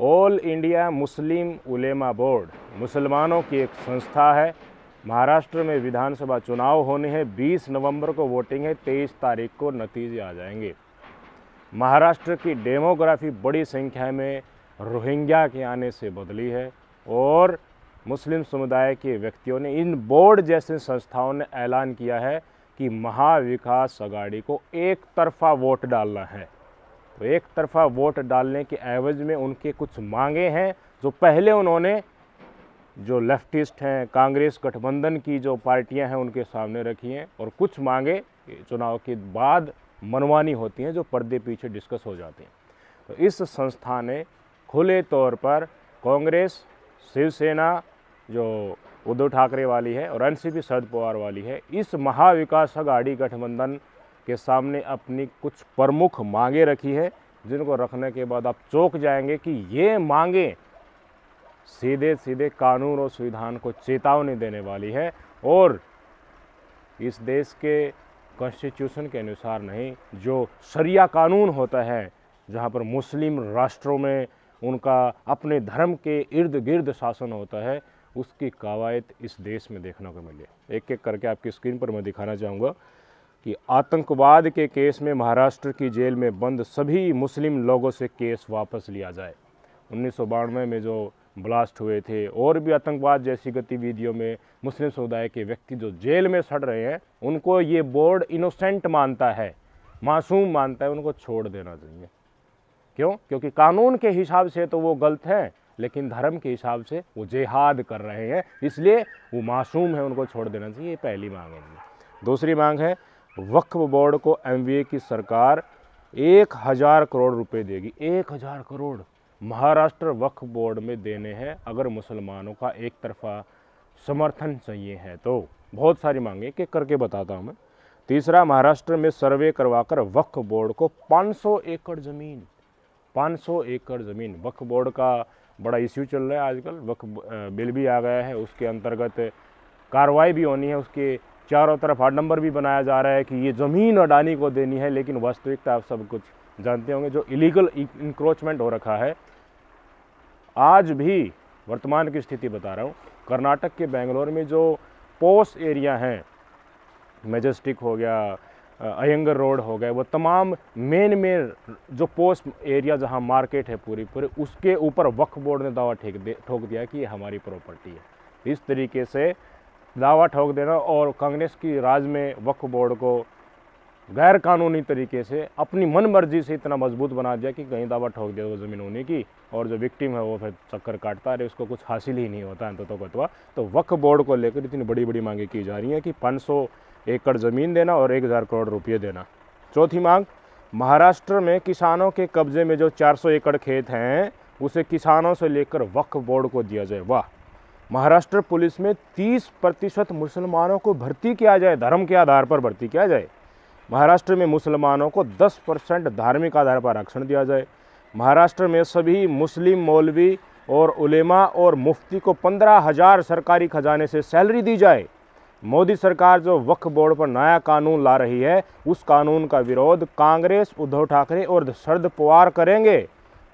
All India Muslim उलेमा board मुसलमानों की एक संस्था है। महाराष्ट्र में विधानसभा चुनाव होने हैं, 20 नवंबर को वोटिंग है, 23 तारीख को नतीजे आ जाएंगे। महाराष्ट्र की डेमोग्राफी बड़ी संख्या में रोहिंग्या के आने से बदली है और मुस्लिम समुदाय के व्यक्तियों ने, इन बोर्ड जैसे संस्थाओं ने ऐलान किया है कि महाविकास अघाड़ी को एक तरफा वोट डालना है। तो एक तरफा वोट डालने के एवज में उनके कुछ मांगे हैं जो पहले उन्होंने जो लेफ्टिस्ट हैं, कांग्रेस गठबंधन की जो पार्टियां हैं, उनके सामने रखी हैं, और कुछ मांगे चुनाव के बाद मनमानी होती हैं जो पर्दे पीछे डिस्कस हो जाती हैं। तो इस संस्था ने खुले तौर पर कांग्रेस, शिवसेना जो उद्धव ठाकरे वाली है और एनसीपी शरद पवार वाली है, इस महाविकास अघाड़ी गठबंधन के सामने अपनी कुछ प्रमुख मांगे रखी है, जिनको रखने के बाद आप चौंक जाएंगे कि ये मांगे सीधे सीधे कानून और संविधान को चेतावनी देने वाली है और इस देश के कॉन्स्टिट्यूशन के अनुसार नहीं, जो शरिया कानून होता है, जहाँ पर मुस्लिम राष्ट्रों में उनका अपने धर्म के इर्द गिर्द शासन होता है, उसकी कवायद इस देश में देखने को मिले। एक एक करके आपकी स्क्रीन पर मैं दिखाना चाहूँगा कि आतंकवाद के केस में महाराष्ट्र की जेल में बंद सभी मुस्लिम लोगों से केस वापस लिया जाए। 1992 में जो ब्लास्ट हुए थे और भी आतंकवाद जैसी गतिविधियों में मुस्लिम समुदाय के व्यक्ति जो जेल में सड़ रहे हैं, उनको ये बोर्ड इनोसेंट मानता है, मासूम मानता है, उनको छोड़ देना चाहिए। क्यों? क्योंकि कानून के हिसाब से तो वो गलत हैं, लेकिन धर्म के हिसाब से वो जिहाद कर रहे हैं, इसलिए वो मासूम है, उनको छोड़ देना चाहिए। ये पहली मांग है। दूसरी मांग है वक्फ बोर्ड को एमवीए की सरकार 1000 करोड़ रुपए देगी। 1000 करोड़ महाराष्ट्र वक्फ बोर्ड में देने हैं अगर मुसलमानों का एक तरफा समर्थन चाहिए है तो। बहुत सारी मांगे, एक एक करके बताता हूँ मैं। तीसरा, महाराष्ट्र में सर्वे करवाकर वक्फ बोर्ड को 500 एकड़ ज़मीन, 500 एकड़ ज़मीन। वक्फ बोर्ड का बड़ा इश्यू चल रहा है आजकल, वक्फ बिल भी आ गया है, उसके अंतर्गत कार्रवाई भी होनी है, उसके चारों तरफ आडंबर भी बनाया जा रहा है कि ये ज़मीन अडानी को देनी है, लेकिन वास्तविकता आप सब कुछ जानते होंगे, जो इलीगल इंक्रोचमेंट हो रखा है। आज भी वर्तमान की स्थिति बता रहा हूँ, कर्नाटक के बेंगलोर में जो पोस्ट एरिया हैं, मेजेस्टिक हो गया, अयंगर रोड हो गया, वो तमाम मेन में जो पोस्ट एरिया जहाँ मार्केट है पूरी उसके ऊपर वक्फ बोर्ड ने दावा ठोक दिया कि ये हमारी प्रॉपर्टी है। इस तरीके से दावा ठोक देना और कांग्रेस की राज में वक्फ बोर्ड को गैर कानूनी तरीके से अपनी मन मर्जी से इतना मजबूत बना दिया कि कहीं दावा ठोक दिया वो ज़मीन होने की, और जो विक्टिम है वो फिर चक्कर काटता रहे, उसको कुछ हासिल ही नहीं होता अंततः। तो वक्फ बोर्ड को लेकर इतनी बड़ी बड़ी मांगे की जा रही हैं कि 500 एकड़ ज़मीन देना और 1000 करोड़ रुपये देना। चौथी मांग, महाराष्ट्र में किसानों के कब्जे में जो 400 एकड़ खेत हैं, उसे किसानों से लेकर वक्फ बोर्ड को दिया जाए। वाह! महाराष्ट्र पुलिस में 30% मुसलमानों को भर्ती किया जाए, धर्म के आधार पर भर्ती किया जाए। महाराष्ट्र में मुसलमानों को 10% धार्मिक आधार पर आरक्षण दिया जाए। महाराष्ट्र में सभी मुस्लिम मौलवी और उलेमा और मुफ्ती को 15,000 सरकारी खजाने से सैलरी दी जाए। मोदी सरकार जो वक्फ बोर्ड पर नया कानून ला रही है, उस कानून का विरोध कांग्रेस, उद्धव ठाकरे और शरद पवार करेंगे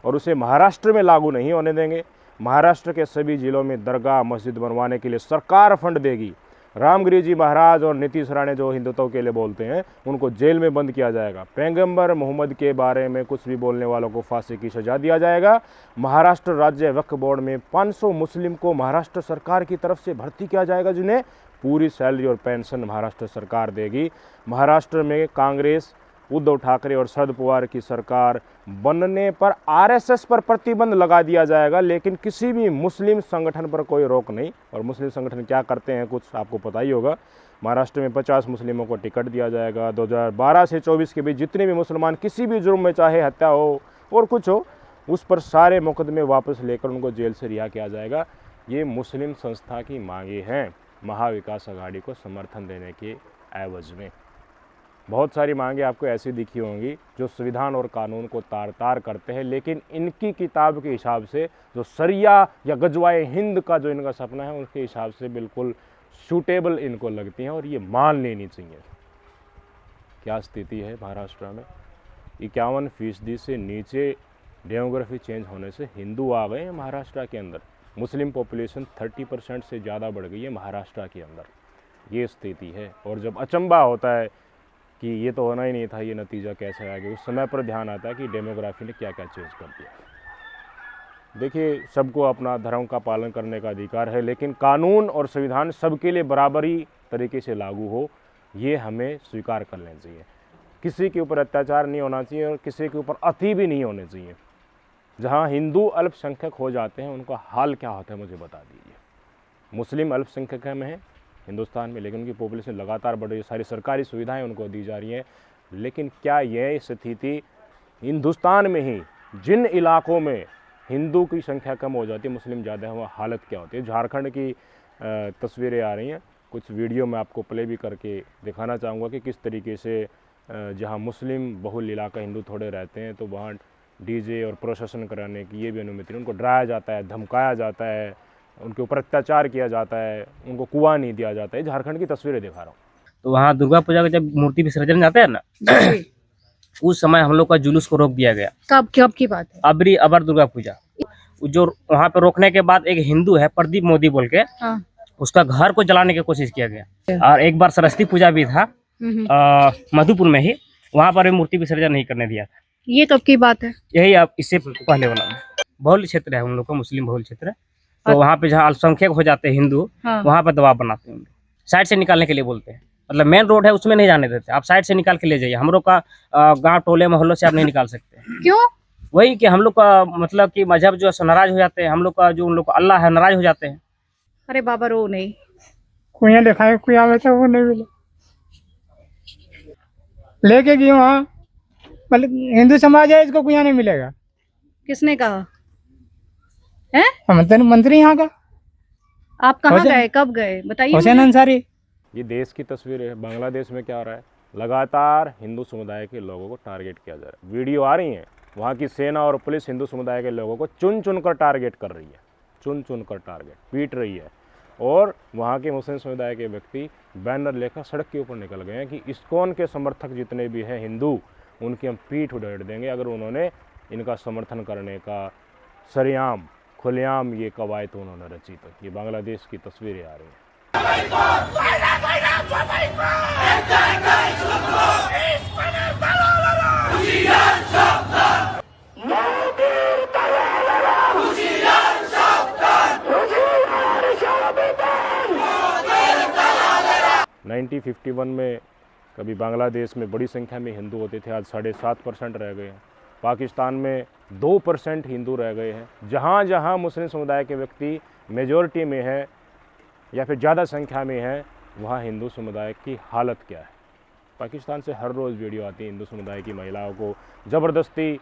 और उसे महाराष्ट्र में लागू नहीं होने देंगे। महाराष्ट्र के सभी जिलों में दरगाह मस्जिद बनवाने के लिए सरकार फंड देगी। रामगिरी जी महाराज और नीतीश राणे जो हिंदुत्व के लिए बोलते हैं, उनको जेल में बंद किया जाएगा। पैगंबर मोहम्मद के बारे में कुछ भी बोलने वालों को फांसी की सजा दिया जाएगा। महाराष्ट्र राज्य वक्फ बोर्ड में 500 मुस्लिम को महाराष्ट्र सरकार की तरफ से भर्ती किया जाएगा, जिन्हें पूरी सैलरी और पेंशन महाराष्ट्र सरकार देगी। महाराष्ट्र में कांग्रेस, उद्धव ठाकरे और शरद पवार की सरकार बनने पर आरएसएस पर प्रतिबंध लगा दिया जाएगा, लेकिन किसी भी मुस्लिम संगठन पर कोई रोक नहीं। और मुस्लिम संगठन क्या करते हैं कुछ आपको पता ही होगा। महाराष्ट्र में 50 मुस्लिमों को टिकट दिया जाएगा। 2012 से 24 के बीच जितने भी मुसलमान किसी भी जुर्म में, चाहे हत्या हो और कुछ हो, उस पर सारे मुकदमे वापस लेकर उनको जेल से रिहा किया जाएगा। ये मुस्लिम संस्था की मांगे हैं महाविकास अघाड़ी को समर्थन देने के एवज में। बहुत सारी मांगे आपको ऐसी दिखी होंगी जो संविधान और कानून को तार तार करते हैं, लेकिन इनकी किताब के हिसाब से जो शरिया या गजवाए हिंद का जो इनका सपना है, उसके हिसाब से बिल्कुल सूटेबल इनको लगती हैं और ये मान लेनी चाहिए। क्या स्थिति है महाराष्ट्र में? 51% से नीचे डेमोग्राफी चेंज होने से हिंदू आ गए हैं महाराष्ट्र के अंदर। मुस्लिम पॉपुलेशन 30% से ज़्यादा बढ़ गई है महाराष्ट्र के अंदर, ये स्थिति है। और जब अचंबा होता है कि ये तो होना ही नहीं था, ये नतीजा कैसे आ गया, उस समय पर ध्यान आता है कि डेमोग्राफी ने क्या क्या चेंज कर दिया। देखिए, सबको अपना धर्म का पालन करने का अधिकार है, लेकिन कानून और संविधान सबके लिए बराबरी तरीके से लागू हो, ये हमें स्वीकार कर लेना चाहिए। किसी के ऊपर अत्याचार नहीं होना चाहिए और किसी के ऊपर अति भी नहीं होने चाहिए। जहाँ हिंदू अल्पसंख्यक हो जाते हैं उनका हाल क्या होता है मुझे बता दीजिए। मुस्लिम अल्पसंख्यक में है हिंदुस्तान में, लेकिन उनकी पॉपुलेशन लगातार बढ़ रही है, सारी सरकारी सुविधाएं उनको दी जा रही हैं, लेकिन क्या यह स्थिति हिंदुस्तान में ही जिन इलाकों में हिंदू की संख्या कम हो जाती है, मुस्लिम ज़्यादा है, वहाँ हालत क्या होती है। झारखंड की तस्वीरें आ रही हैं, कुछ वीडियो मैं आपको प्ले भी करके दिखाना चाहूँगा कि किस तरीके से जहाँ मुस्लिम बहुल इलाका हिंदू थोड़े रहते हैं तो वहाँ डीजे और प्रोसेसन कराने की ये भी अनुमति नहीं, उनको डराया जाता है, धमकाया जाता है, उनके ऊपर अत्याचार किया जाता है, उनको कुआं नहीं दिया जाता है। झारखंड की तस्वीरें दिखा रहा हूँ। तो वहाँ दुर्गा पूजा का जब मूर्ति विसर्जन जाता है ना, उस समय हम लोग का जुलूस को रोक दिया गया। कब की बात है? अबर दुर्गा पूजा, जो वहाँ पे रोकने के बाद एक हिंदू है प्रदीप मोदी बोल के, हाँ। उसका घर को जलाने की कोशिश किया गया। और एक बार सरस्वती पूजा भी था मधुपुर में ही, वहाँ पर भी मूर्ति विसर्जन नहीं करने दिया था। ये कब की बात है? यही आप इससे पहले वाला बहुल क्षेत्र है हम लोग का, मुस्लिम बहुल क्षेत्र है। तो वहाँ पे जहाँ अल्पसंख्यक हो जाते हैं हिंदू, हाँ। वहाँ पर दबाव बनाते हैं, साइड से निकालने के लिए बोलते हैं। मतलब मेन रोड है उसमें नहीं जाने देते, आप साइड से निकाल के ले जाइए। हम लोग का गांव टोले मोहल्लों से आप नहीं निकाल सकते। क्यों? वही कि हम लोग का मतलब कि मजहब जो है नाराज हो जाते हैं, हम लोग का जो उन लोग का अल्लाह है नाराज हो जाते हैं। अरे बाबा रो नहीं, कुएं लिखा है, कुएं में तो वो नहीं मिला, लेके गई वहाँ, मतलब हिंदू समाज है, इसको कुएं नहीं मिलेगा। किसने कहा है? मंत्री यहाँ का आप कहाँ हुसैन- गए, कब गए बताइए हुसैन मुझे। अंसारी। ये देश की तस्वीर है। बांग्लादेश में क्या हो रहा है, लगातार हिंदू समुदाय के लोगों को टारगेट किया जा रहा है। वीडियो आ रही हैं, वहाँ की सेना और पुलिस हिंदू समुदाय के लोगों को चुन चुन कर टारगेट कर रही है, चुन चुन कर टारगेट पीट रही है। और वहाँ के मुस्लिम समुदाय के व्यक्ति बैनर लेकर सड़क के ऊपर निकल गए हैं कि इस्कॉन के समर्थक जितने भी हैं हिंदू, उनकी हम पीठ उधेड़ देंगे अगर उन्होंने इनका समर्थन करने का सरेआम खुलेआम ये कवायद उन्होंने रची। तो ये बांग्लादेश की तस्वीरें आ रही हैं। 1951 में कभी बांग्लादेश में बड़ी संख्या में हिंदू होते थे, आज 7.5% रह गए हैं। पाकिस्तान में 2% हिंदू रह गए हैं। जहाँ जहाँ मुस्लिम समुदाय के व्यक्ति मेजॉरिटी में है या फिर ज़्यादा संख्या में है, वहाँ हिंदू समुदाय की हालत क्या है। पाकिस्तान से हर रोज़ वीडियो आती है, हिंदू समुदाय की महिलाओं को ज़बरदस्ती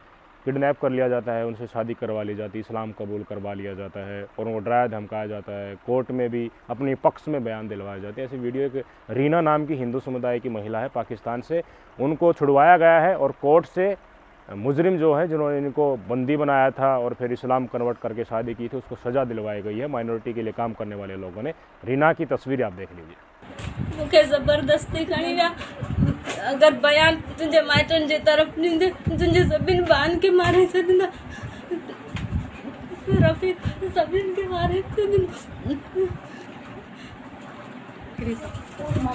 किडनैप कर लिया जाता है, उनसे शादी करवा ली जाती है, इस्लाम कबूल करवा लिया जाता है और उनको डराया धमकाया जाता है। कोर्ट में भी अपने पक्ष में बयान दिलवाए जाते हैं। ऐसी वीडियो एक रीना नाम की हिंदू समुदाय की महिला है पाकिस्तान से, उनको छुड़वाया गया है और कोर्ट से मुजरिम जो है जिन्होंने इनको बंदी बनाया था और फिर इस्लाम कन्वर्ट करके शादी की थी, उसको सज़ा दिलवाई गई है। माइनॉरिटी के लिए काम करने वाले लोगों ने। रीना की तस्वीर आप देख लीजिए। मुखे जबरदस्ती खणी विया, अगर बयान तुंहिंजे माइटनि जे तरफ़ ॾींदे तुंहिंजे सभिनि भाउनि खे मारे छॾींदा, रफ़ी सभिनि खे मारे छॾींदा।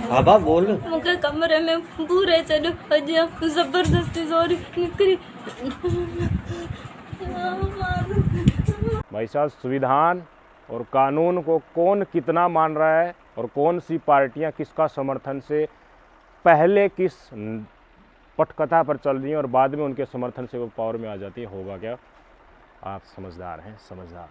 बाबा बोल। मूंखे कमरे में पूरे छॾियो, अॼु जबरदस्ती ज़ोरी निकिरी। भाई साहब, संविधान और कानून को कौन कितना मान रहा है और कौन सी पार्टियां किसका समर्थन से पहले किस पटकथा पर चल रही हैं और बाद में उनके समर्थन से वो पावर में आ जाती है, होगा क्या? आप समझदार हैं, समझदार।